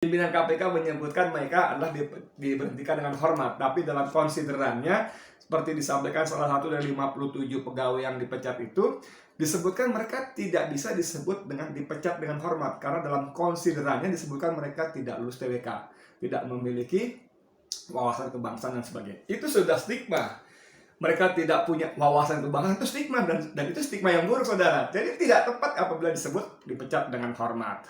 Pimpinan KPK menyebutkan mereka adalah diberhentikan dengan hormat, tapi dalam konsiderannya seperti disampaikan salah satu dari 57 pegawai yang dipecat itu, disebutkan mereka tidak bisa disebut dengan dipecat dengan hormat karena dalam konsiderannya disebutkan mereka tidak lulus TWK, tidak memiliki wawasan kebangsaan dan sebagainya. Itu sudah stigma. Mereka tidak punya wawasan kebangsaan, itu stigma, dan itu stigma yang buruk, saudara. Jadi tidak tepat apabila disebut dipecat dengan hormat.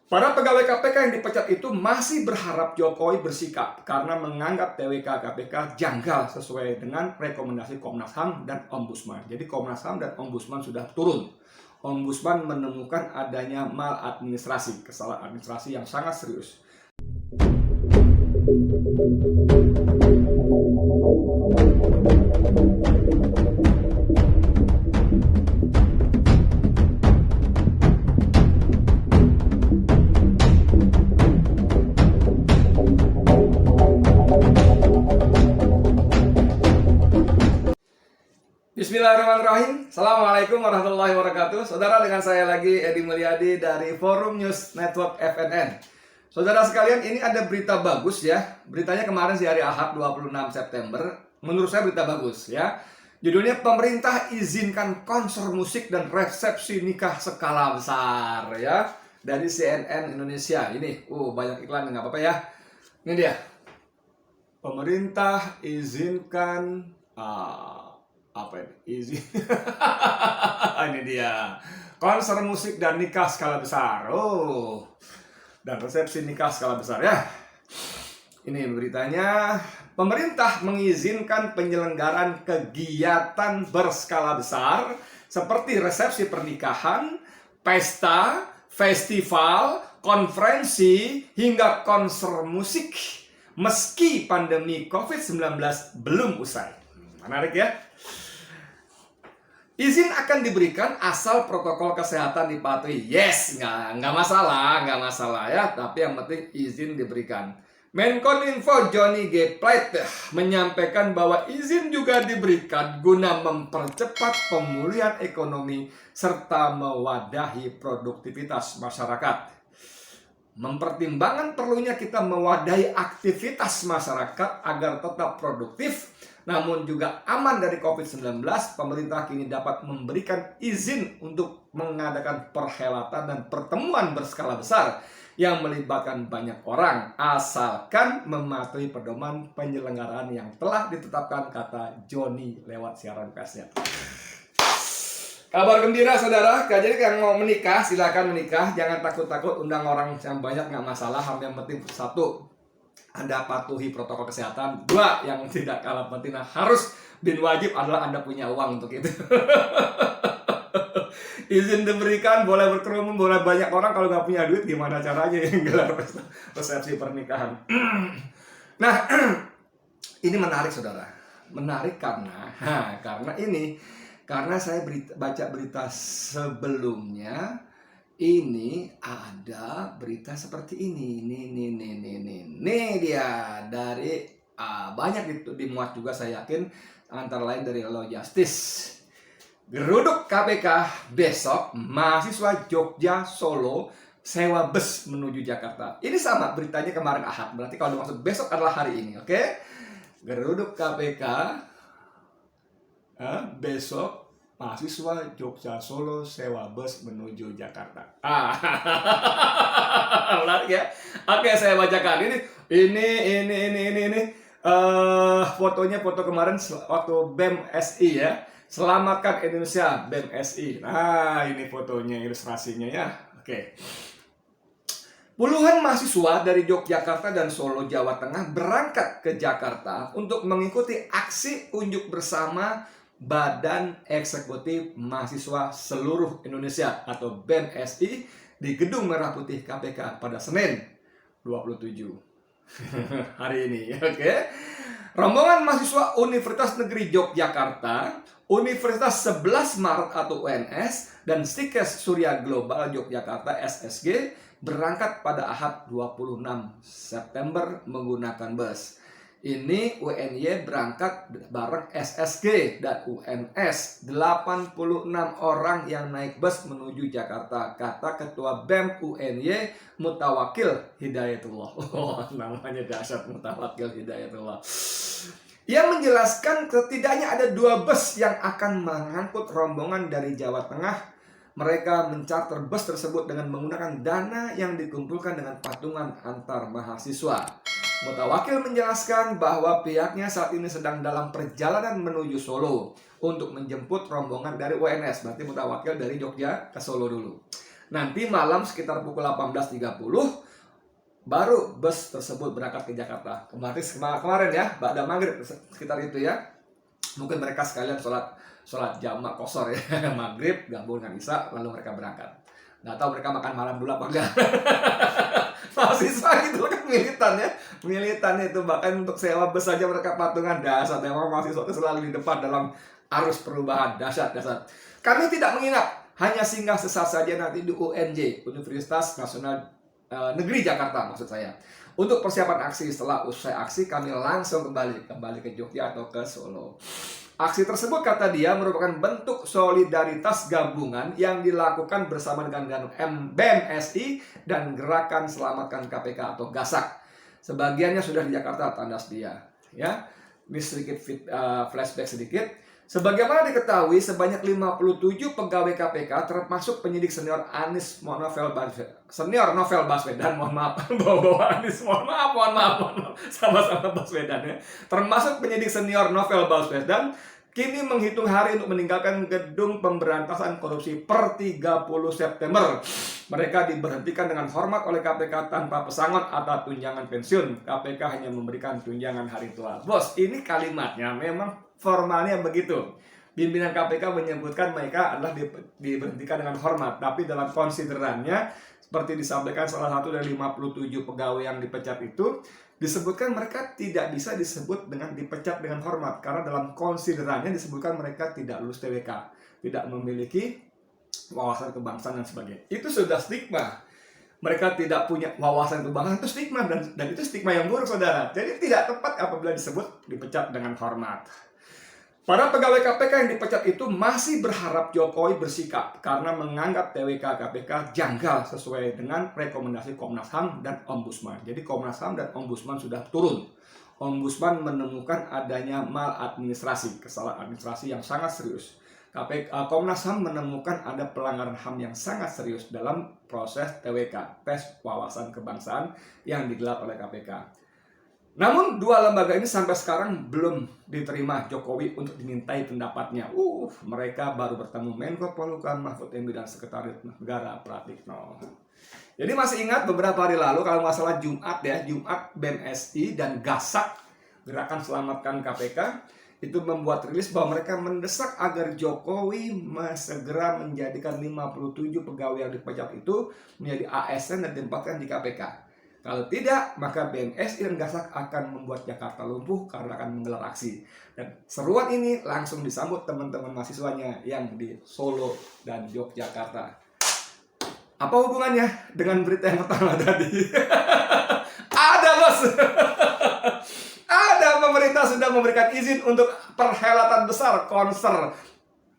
Para pegawai KPK yang dipecat itu masih berharap Jokowi bersikap karena menganggap TWK KPK janggal sesuai dengan rekomendasi Komnas HAM dan Ombudsman. Jadi Komnas HAM dan Ombudsman sudah turun. Ombudsman menemukan adanya maladministrasi, kesalahan administrasi yang sangat serius. Bismillahirrahmanirrahim. Assalamualaikum warahmatullahi wabarakatuh. Saudara, dengan saya lagi Edi Mulyadi dari Forum News Network FNN. Saudara sekalian, ini ada berita bagus ya. Beritanya kemarin sih hari Ahad 26 September. Menurut saya berita bagus ya. Judulnya, pemerintah izinkan konser musik dan resepsi nikah skala besar ya. Dari CNN Indonesia. Ini banyak iklan, nggak apa-apa ya. Ini dia. Pemerintah izinkan apa ini? Izin. Ini dia. Konser musik dan nikah skala besar. Dan resepsi nikah skala besar ya. Ini beritanya. Pemerintah mengizinkan penyelenggaraan kegiatan berskala besar seperti resepsi pernikahan, pesta, festival, konferensi, hingga konser musik meski pandemi COVID-19 belum usai. Menarik ya. Izin akan diberikan asal protokol kesehatan dipatuhi. Yes, nggak masalah ya. Tapi yang penting izin diberikan. Menkominfo Johnny G. Plate menyampaikan bahwa izin juga diberikan guna mempercepat pemulihan ekonomi serta mewadahi produktivitas masyarakat. Mempertimbangkan perlunya kita mewadahi aktivitas masyarakat agar tetap produktif namun juga aman dari COVID-19, pemerintah kini dapat memberikan izin untuk mengadakan perhelatan dan pertemuan berskala besar yang melibatkan banyak orang, asalkan mematuhi pedoman penyelenggaraan yang telah ditetapkan, kata Johnny lewat siaran persnya. Kabar gembira, saudara. Jadi yang mau menikah, silakan menikah. Jangan takut-takut undang orang yang banyak, nggak masalah. Yang penting satu, Anda patuhi protokol kesehatan. Dua, yang tidak kalah penting harus dan wajib adalah Anda punya uang untuk itu. Izin diberikan, boleh berkerumun, boleh banyak orang. Kalau nggak punya duit, gimana caranya yang gelar resepsi pernikahan? Nah, ini menarik, saudara. Menarik karena saya baca berita sebelumnya. Ini ada berita seperti ini. Nih dia dari banyak dimuat juga, saya yakin, antara lain dari Law Justice. Geruduk KPK besok, mahasiswa Jogja Solo sewa bus menuju Jakarta. Ini sama beritanya kemarin Ahad. Berarti kalau dimaksud besok adalah hari ini, oke? Geruduk KPK besok, mahasiswa Jogja Solo sewa bus menuju Jakarta. Menarik ya. Oke, saya bacakan ini. Fotonya foto kemarin waktu BEM SI ya. Selamatkan Indonesia, BEM SI. Nah, ini fotonya, ilustrasinya ya. Oke. Puluhan mahasiswa dari Yogyakarta dan Solo, Jawa Tengah berangkat ke Jakarta untuk mengikuti aksi unjuk bersama Badan Eksekutif Mahasiswa Seluruh Indonesia atau BEM SI di Gedung Merah Putih KPK pada Senin 27 hari ini. Oke. Rombongan mahasiswa Universitas Negeri Yogyakarta, Universitas 11 Maret atau UNS, dan Stikes Surya Global Yogyakarta SSG berangkat pada Ahad 26 September menggunakan bus. Ini UNY berangkat bareng SSG dan UNS. 86 orang yang naik bus menuju Jakarta. Kata Ketua BEM UNY, Mutawakil Hidayatullah. Oh, namanya dahsyat, Mutawakil Hidayatullah. Ia menjelaskan setidaknya ada 2 bus yang akan mengangkut rombongan dari Jawa Tengah. Mereka mencarter bus tersebut dengan menggunakan dana yang dikumpulkan dengan patungan antar mahasiswa. Mutawakil menjelaskan bahwa pihaknya saat ini sedang dalam perjalanan menuju Solo untuk menjemput rombongan dari UNS. Berarti Mutawakil dari Jogja ke Solo dulu. Nanti malam sekitar pukul 18.30 baru bus tersebut berangkat ke Jakarta. Kemarin ya, ba'da maghrib sekitar itu ya. Mungkin mereka sekalian sholat jamak qashar ya, maghrib gabung dengan isya, lalu mereka berangkat. Nggak tahu mereka makan malam dulu apa enggak. Mahasiswa gitu kan militan itu, bahkan untuk sewa bus saja mereka patungan. Dasar memang mahasiswa itu selalu di depan dalam arus perubahan. Dasar. Kami tidak menginap, hanya singgah sesaat saja nanti di UNJ, Universitas Nasional Negeri Jakarta maksud saya. Untuk persiapan aksi, setelah usai aksi kami langsung kembali ke Jogja atau ke Solo. Aksi tersebut, kata dia, merupakan bentuk solidaritas gabungan yang dilakukan bersama dengan BEM-SI dan Gerakan Selamatkan KPK atau GASAK. Sebagiannya sudah di Jakarta, tandas dia. Ya, ini sedikit flashback sedikit. Sebagaimana diketahui, sebanyak 57 pegawai KPK termasuk penyidik senior Novel Baswedan, mohon maaf, bawa Anis, mohon maaf, sama-sama Baswedan ya. Termasuk penyidik senior Novel Baswedan, kini menghitung hari untuk meninggalkan gedung pemberantasan korupsi per 30 September. Mereka diberhentikan dengan hormat oleh KPK tanpa pesangon atau tunjangan pensiun. KPK hanya memberikan tunjangan hari tua. Bos, ini kalimatnya memang formalnya begitu. Pimpinan KPK menyebutkan mereka adalah diberhentikan dengan hormat, tapi dalam konsiderannya seperti disampaikan salah satu dari 57 pegawai yang dipecat itu, disebutkan mereka tidak bisa disebut dengan dipecat dengan hormat karena dalam konsiderannya disebutkan mereka tidak lulus TWK, tidak memiliki wawasan kebangsaan dan sebagainya. Itu sudah stigma. Mereka tidak punya wawasan kebangsaan, itu stigma, dan itu stigma yang buruk, saudara. Jadi tidak tepat apabila disebut dipecat dengan hormat. Para pegawai KPK yang dipecat itu masih berharap Jokowi bersikap karena menganggap TWK KPK janggal sesuai dengan rekomendasi Komnas HAM dan Ombudsman. Jadi Komnas HAM dan Ombudsman sudah turun. Ombudsman menemukan adanya maladministrasi, kesalahan administrasi yang sangat serius. Komnas HAM menemukan ada pelanggaran HAM yang sangat serius dalam proses TWK, tes wawasan kebangsaan yang digelar oleh KPK. Namun dua lembaga ini sampai sekarang belum diterima Jokowi untuk dimintai pendapatnya. Mereka baru bertemu Menko Polhukam Mahfud MD dan Sekretaris Negara Pratikno. Jadi masih ingat beberapa hari lalu, kalau nggak salah Jumat BEM-SI dan GASAK, Gerakan Selamatkan KPK, itu membuat rilis bahwa mereka mendesak agar Jokowi segera menjadikan 57 pegawai yang dipecat itu menjadi ASN dan ditempatkan di KPK. Kalau tidak, maka BEM-SI dan GASAK akan membuat Jakarta lumpuh karena akan menggelar aksi. Dan seruan ini langsung disambut teman-teman mahasiswanya yang di Solo dan Yogyakarta. Apa hubungannya dengan berita yang pertama tadi? Ada, bos! Ada, pemerintah sudah memberikan izin untuk perhelatan besar, konser,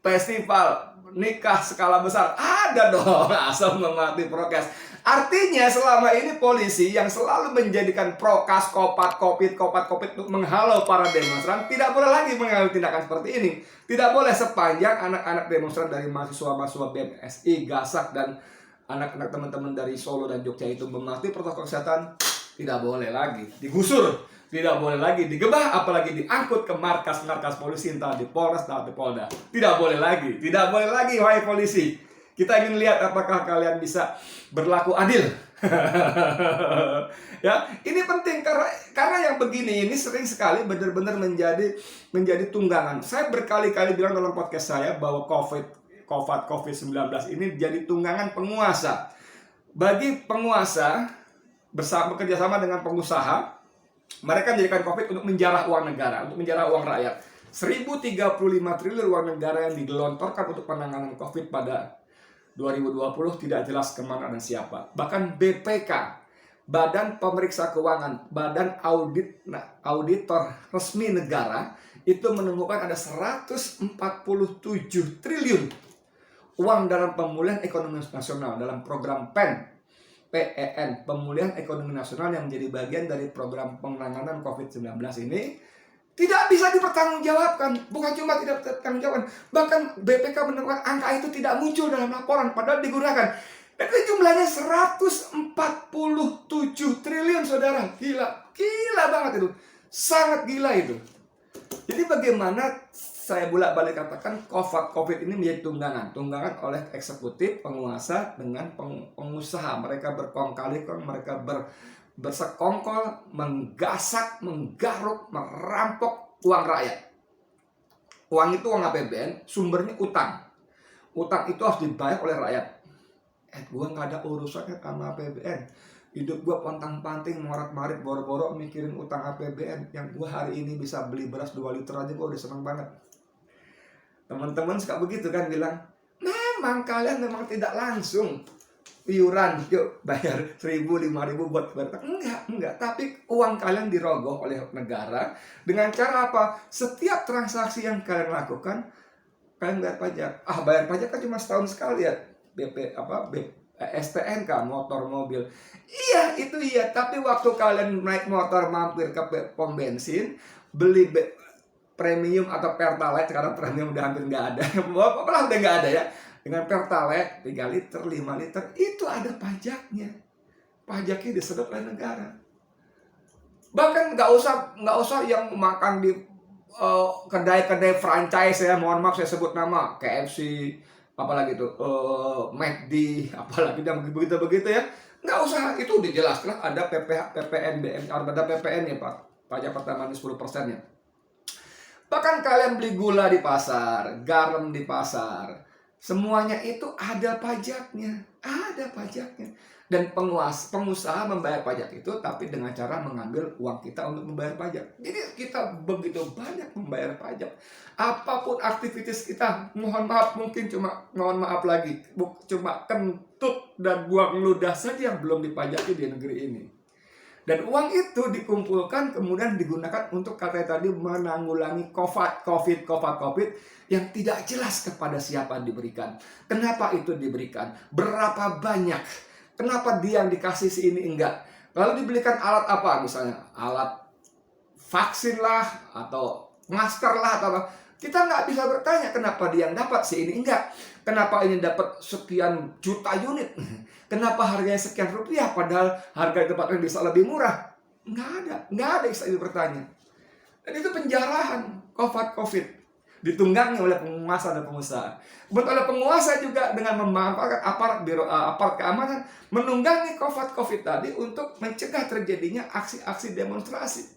festival, nikah skala besar. Ada dong, asal mematuhi prokes. Artinya selama ini polisi yang selalu menjadikan prokas, kopit untuk menghalau para demonstran tidak boleh lagi mengambil tindakan seperti ini. Tidak boleh sepanjang anak-anak demonstran dari mahasiswa-mahasiswa BEM-SI, GASAK, dan anak-anak teman-teman dari Solo dan Jogja itu mematuhi protokol kesehatan, tidak boleh lagi digusur, tidak boleh lagi digebah, apalagi diangkut ke markas-markas polisi, entah di Polres atau di Polda. Tidak boleh lagi, wahai polisi. Kita ingin lihat apakah kalian bisa berlaku adil. Ya, ini penting karena yang begini ini sering sekali benar-benar menjadi tunggangan. Saya berkali-kali bilang dalam podcast saya bahwa COVID-19 ini jadi tunggangan penguasa. Bagi penguasa bekerja sama dengan pengusaha, mereka menjadikan COVID untuk menjarah uang negara, untuk menjarah uang rakyat. 1.035 triliun uang negara yang digelontorkan untuk penanganan COVID pada 2020 tidak jelas kemana dan siapa. Bahkan BPK Badan Pemeriksa Keuangan, Badan Auditor Resmi Negara itu menemukan ada 147 triliun uang dalam pemulihan ekonomi nasional dalam program PEN, Pemulihan Ekonomi Nasional, yang menjadi bagian dari program penanganan COVID-19 ini tidak bisa dipertanggungjawabkan. Bukan cuma tidak dipertanggungjawabkan, bahkan BPK menemukan angka itu tidak muncul dalam laporan, padahal digunakan. Dan itu jumlahnya 147 triliun, saudara. Gila banget itu. Sangat gila itu. Jadi bagaimana saya bolak-balik katakan COVID ini menjadi tunggangan oleh eksekutif, penguasa dengan pengusaha. Mereka berkong kali kong, mereka bersekongkol, menggasak, menggaruk, merampok uang rakyat. Uang itu uang APBN, sumbernya utang. Utang itu harus dibayar oleh rakyat. Gue gak ada urusannya sama APBN. Hidup gue pontang-panting, morat-marit, boro-boro mikirin utang APBN. Yang gue hari ini bisa beli beras 2 liter aja, gue udah seneng banget. Teman-teman suka begitu kan, bilang, memang kalian memang tidak langsung iuran, yuk bayar 1.000, 5.000 buat bertak. Enggak. Tapi uang kalian dirogoh oleh negara. Dengan cara apa? Setiap transaksi yang kalian lakukan, kalian bayar pajak. Bayar pajak kan cuma setahun sekali ya. STNK, motor, mobil. Iya, itu iya. Tapi waktu kalian naik motor mampir ke pom bensin, beli premium atau pertalite, sekarang premium udah hampir nggak ada. Apalah udah nggak ada ya. Dengan pertalite 3 liter, 5 liter, itu ada pajaknya. Pajaknya disedot oleh negara. Bahkan nggak usah yang makan di kedai-kedai franchise ya. Mohon maaf saya sebut nama, KFC, apalagi itu McD, apalagi yang begitu ya, nggak usah. Itu udah jelas lah, ada PPN, ada PPN ya Pak, pajak pertambahan 10% ya. Bahkan kalian beli gula di pasar, garam di pasar, semuanya itu ada pajaknya, dan pengusaha membayar pajak itu, tapi dengan cara mengambil uang kita untuk membayar pajak. Jadi kita begitu banyak membayar pajak. Apapun aktivitas kita, mohon maaf lagi, cuma kentut dan buang ludah saja yang belum dipajaki di negeri ini. Dan uang itu dikumpulkan kemudian digunakan untuk katanya tadi menanggulangi COVID yang tidak jelas kepada siapa diberikan. Kenapa itu diberikan? Berapa banyak? Kenapa dia yang dikasih si ini enggak? Lalu dibelikan alat apa? Misalnya alat vaksin lah, atau masker lah, atau apa. Kita nggak bisa bertanya kenapa dia yang dapat, si ini enggak. Kenapa ini dapat sekian juta unit? Kenapa harganya sekian rupiah padahal harga di tempatnya bisa lebih murah? Nggak ada yang bisa bertanya. Dan itu penjarahan COVID. Ditunggangi oleh penguasa dan pengusaha. Kemudian oleh penguasa juga dengan memanfaatkan aparat keamanan menunggangi COVID tadi untuk mencegah terjadinya aksi-aksi demonstrasi.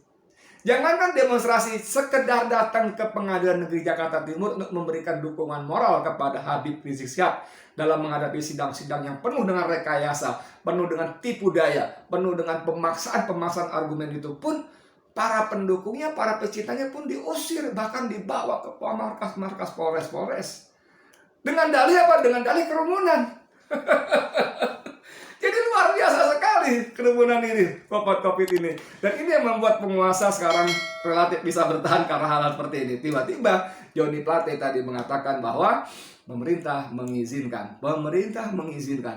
Jangankan demonstrasi, sekedar datang ke Pengadilan Negeri Jakarta Timur untuk memberikan dukungan moral kepada Habib Rizik Syihab dalam menghadapi sidang-sidang yang penuh dengan rekayasa, penuh dengan tipu daya, penuh dengan pemaksaan argumen itu pun, para pendukungnya, para pecintanya pun diusir, bahkan dibawa ke markas Polres. Dengan dalih apa? Dengan dalih kerumunan. Jadi luar biasa sekali kerumunan ini, COVID ini. Dan ini yang membuat penguasa sekarang relatif bisa bertahan karena hal seperti ini. Tiba-tiba Joni Plate tadi mengatakan bahwa pemerintah mengizinkan.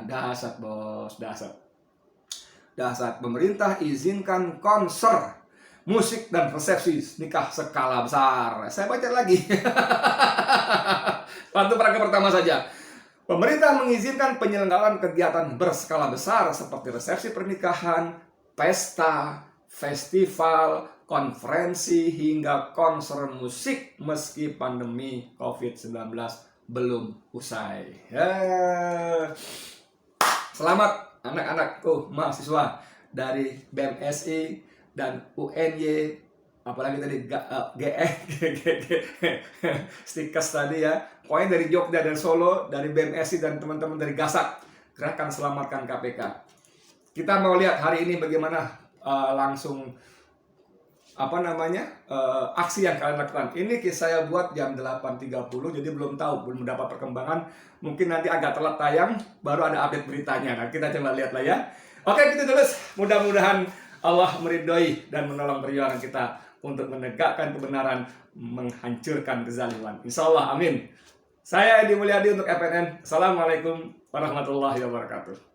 Dasar bos, dasar. Pemerintah izinkan konser musik dan resepsi nikah skala besar. Saya baca lagi. Waktu perangkat pertama saja. Pemerintah mengizinkan penyelenggaraan kegiatan berskala besar seperti resepsi pernikahan, pesta, festival, konferensi, hingga konser musik meski pandemi COVID-19 belum usai. Selamat anak-anakku mahasiswa dari BMSI dan UNY, apalagi tadi Stikes tadi ya, pokoknya dari Jogja dan Solo, dari BMSI dan teman-teman dari Gasak, Gerakan Selamatkan KPK. Kita mau lihat hari ini bagaimana langsung aksi yang kalian lakukan. Ini saya buat jam 8.30, jadi belum dapat perkembangan. Mungkin nanti agak telat tayang, baru ada update beritanya. Nah, kita coba lihat lah ya. Oke, gitu terus. Mudah-mudahan Allah meridhoi dan menolong perjuangan kita untuk menegakkan kebenaran, menghancurkan kezaliman. Insya Allah, amin. Saya Edi Mulyadi untuk FNN. Assalamualaikum warahmatullahi wabarakatuh.